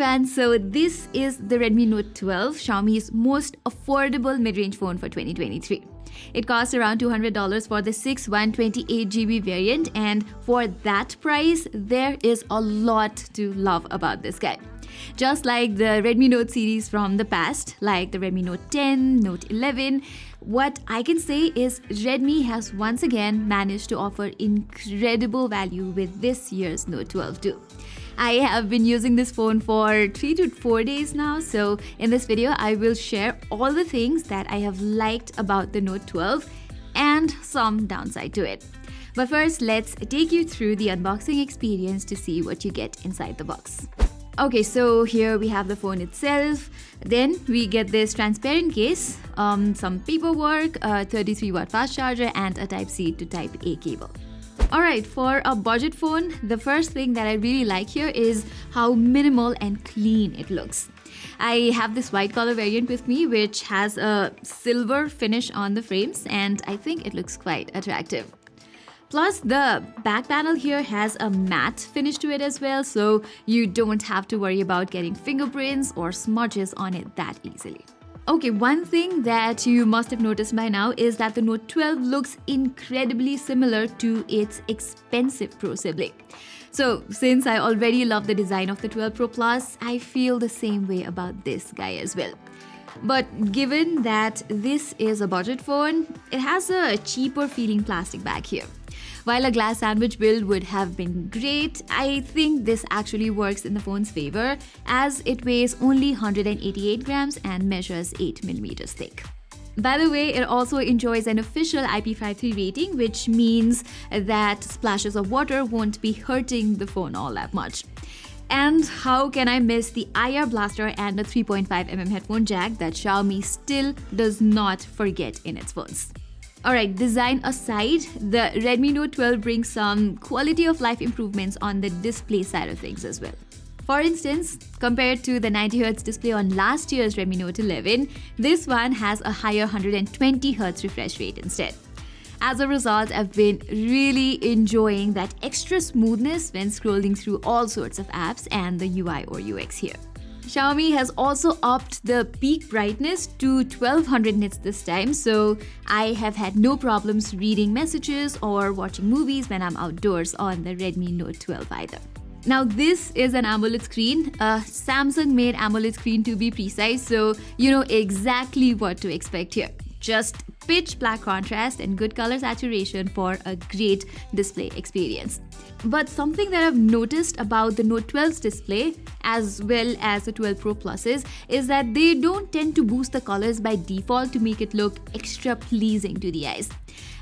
everyone, so this is the Redmi Note 12, Xiaomi's most affordable mid-range phone for 2023. It costs around $200 for the 128GB variant, and for that price, there is a lot to love about this guy. Just like the Redmi Note series from the past, like the Redmi Note 10, Note 11, what I can say is Redmi has once again managed to offer incredible value with this year's Note 12 too. I have been using this phone for 3 to 4 days now, so in this video I will share all the things that I have liked about the Note 12 and some downside to it. But first, let's take you through the unboxing experience to see what you get inside the box. Okay, so here we have the phone itself. Then we get this transparent case, some paperwork, a 33-watt fast charger, and a Type-C to Type-A cable. Alright, for a budget phone, the first thing that I really like here is how minimal and clean it looks. I have this white color variant with me, which has a silver finish on the frames, and I think it looks quite attractive. Plus, the back panel here has a matte finish to it as well, so you don't have to worry about getting fingerprints or smudges on it that easily. Okay, one thing that you must have noticed by now is that the Note 12 looks incredibly similar to its expensive Pro sibling. So, since I already love the design of the 12 Pro Plus, I feel the same way about this guy as well. But given that this is a budget phone, it has a cheaper feeling plastic bag here. While a glass sandwich build would have been great, I think this actually works in the phone's favor as it weighs only 188 grams and measures 8mm thick. By the way, it also enjoys an official IP53 rating, which means that splashes of water won't be hurting the phone all that much. And how can I miss the IR blaster and the 3.5mm headphone jack that Xiaomi still does not forget in its phones. Alright, design aside, the Redmi Note 12 brings some quality of life improvements on the display side of things as well. For instance, compared to the 90Hz display on last year's Redmi Note 11, this one has a higher 120Hz refresh rate instead. As a result, I've been really enjoying that extra smoothness when scrolling through all sorts of apps and the UI or UX here. Xiaomi has also upped the peak brightness to 1200 nits this time, so I have had no problems reading messages or watching movies when I'm outdoors on the Redmi Note 12 either. Now this is an AMOLED screen, a Samsung-made AMOLED screen to be precise, so you know exactly what to expect here. Just pitch black contrast and good color saturation for a great display experience. But something that I've noticed about the Note 12's display, as well as the 12 Pro Pluses, is that they don't tend to boost the colors by default to make it look extra pleasing to the eyes.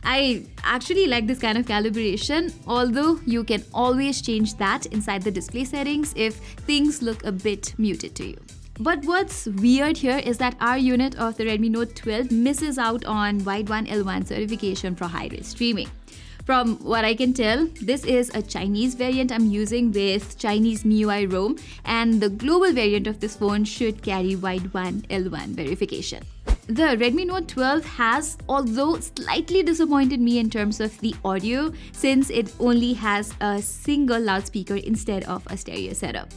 I actually like this kind of calibration, although you can always change that inside the display settings if things look a bit muted to you. But what's weird here is that our unit of the Redmi Note 12 misses out on Wide 1L1 certification for high-res streaming. From what I can tell, this is a Chinese variant I'm using with Chinese MIUI ROM, and the global variant of this phone should carry Wide 1L1 verification. The Redmi Note 12 has, although slightly disappointed me in terms of the audio, since it only has a single loudspeaker instead of a stereo setup.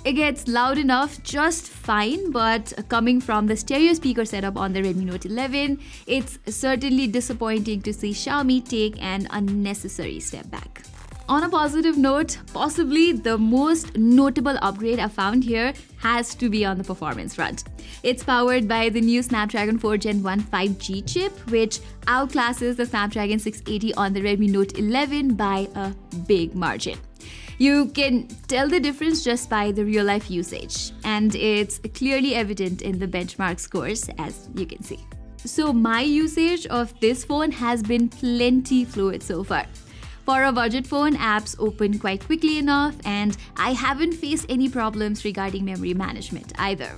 It gets loud enough just fine, but coming from the stereo speaker setup on the Redmi Note 11, it's certainly disappointing to see Xiaomi take an unnecessary step back. On a positive note, possibly the most notable upgrade I found here has to be on the performance front. It's powered by the new Snapdragon 4 Gen 1 5G chip, which outclasses the Snapdragon 680 on the Redmi Note 11 by a big margin. You can tell the difference just by the real-life usage, and it's clearly evident in the benchmark scores, as you can see. So my usage of this phone has been plenty fluid so far. For a budget phone, apps open quite quickly enough, and I haven't faced any problems regarding memory management either.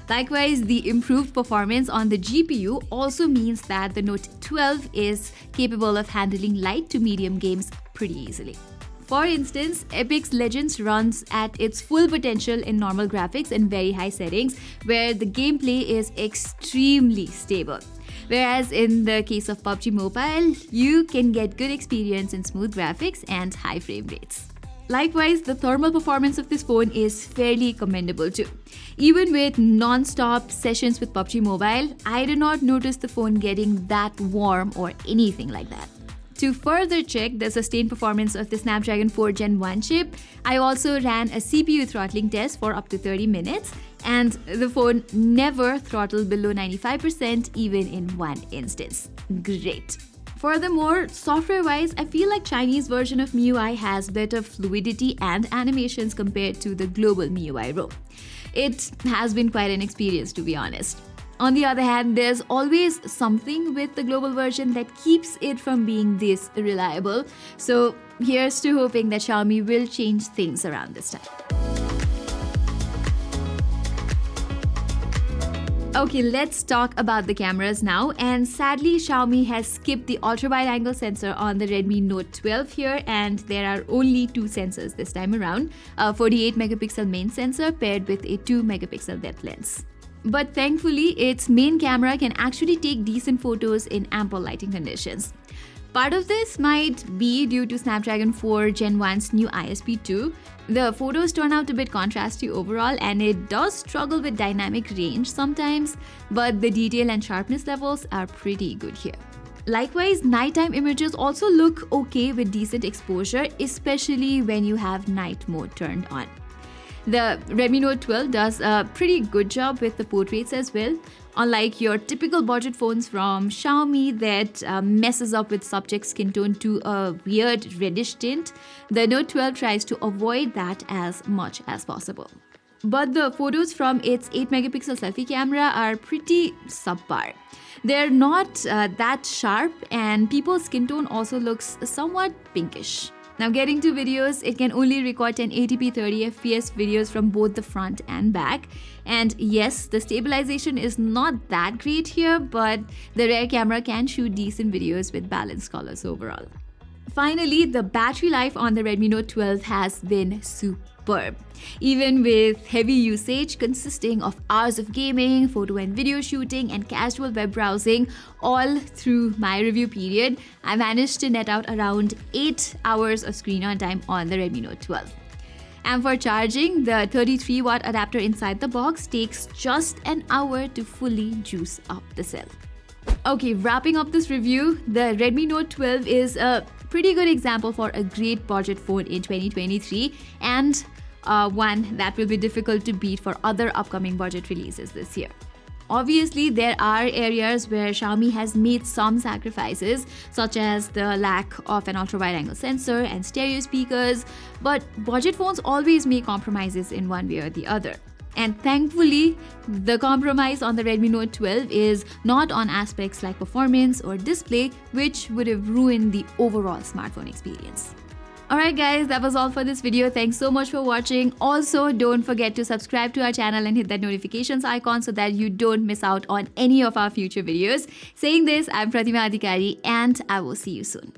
Likewise, the improved performance on the GPU also means that the Note 12 is capable of handling light to medium games pretty easily. For instance, Epic's Legends runs at its full potential in normal graphics and very high settings, where the gameplay is extremely stable. Whereas in the case of PUBG Mobile, you can get good experience in smooth graphics and high frame rates. Likewise, the thermal performance of this phone is fairly commendable too. Even with non-stop sessions with PUBG Mobile, I did not notice the phone getting that warm or anything like that. To further check the sustained performance of the Snapdragon 4 Gen 1 chip, I also ran a CPU throttling test for up to 30 minutes, and the phone never throttled below 95% even in one instance. Great. Furthermore, software-wise, I feel like Chinese version of MIUI has better fluidity and animations compared to the global MIUI ROM. It has been quite an experience, to be honest. On the other hand, there's always something with the global version that keeps it from being this reliable. So here's to hoping that Xiaomi will change things around this time. Okay, let's talk about the cameras now, and sadly Xiaomi has skipped the ultra-wide-angle sensor on the Redmi Note 12 here, and there are only two sensors this time around, a 48 megapixel main sensor paired with a 2 megapixel depth lens. But thankfully, its main camera can actually take decent photos in ample lighting conditions. Part of this might be due to Snapdragon 4 Gen 1's new ISP2. The photos turn out a bit contrasty overall, and it does struggle with dynamic range sometimes, but the detail and sharpness levels are pretty good here. Likewise, nighttime images also look okay with decent exposure, especially when you have night mode turned on. The Redmi Note 12 does a pretty good job with the portraits as well. Unlike your typical budget phones from Xiaomi that messes up with subject skin tone to a weird reddish tint, the Note 12 tries to avoid that as much as possible. But the photos from its 8 megapixel selfie camera are pretty subpar. They're not that sharp, and people's skin tone also looks somewhat pinkish. Now, getting to videos, it can only record 1080p 30fps videos from both the front and back. And yes, the stabilization is not that great here, but the rear camera can shoot decent videos with balanced colors overall. Finally, the battery life on the Redmi Note 12 has been superb. Even with heavy usage consisting of hours of gaming, photo and video shooting, and casual web browsing all through my review period, I managed to net out around 8 hours of screen on time on the Redmi Note 12. And for charging, the 33-watt adapter inside the box takes just an hour to fully juice up the cell. Okay, wrapping up this review, the Redmi Note 12 is a pretty good example for a great budget phone in 2023, and one that will be difficult to beat for other upcoming budget releases this year. Obviously, there are areas where Xiaomi has made some sacrifices, such as the lack of an ultra-wide-angle sensor and stereo speakers, but budget phones always make compromises in one way or the other. And thankfully, the compromise on the Redmi Note 12 is not on aspects like performance or display, which would have ruined the overall smartphone experience. Alright guys, that was all for this video. Thanks so much for watching. Also, don't forget to subscribe to our channel and hit that notifications icon so that you don't miss out on any of our future videos. Saying this, I'm Pratima and I will see you soon.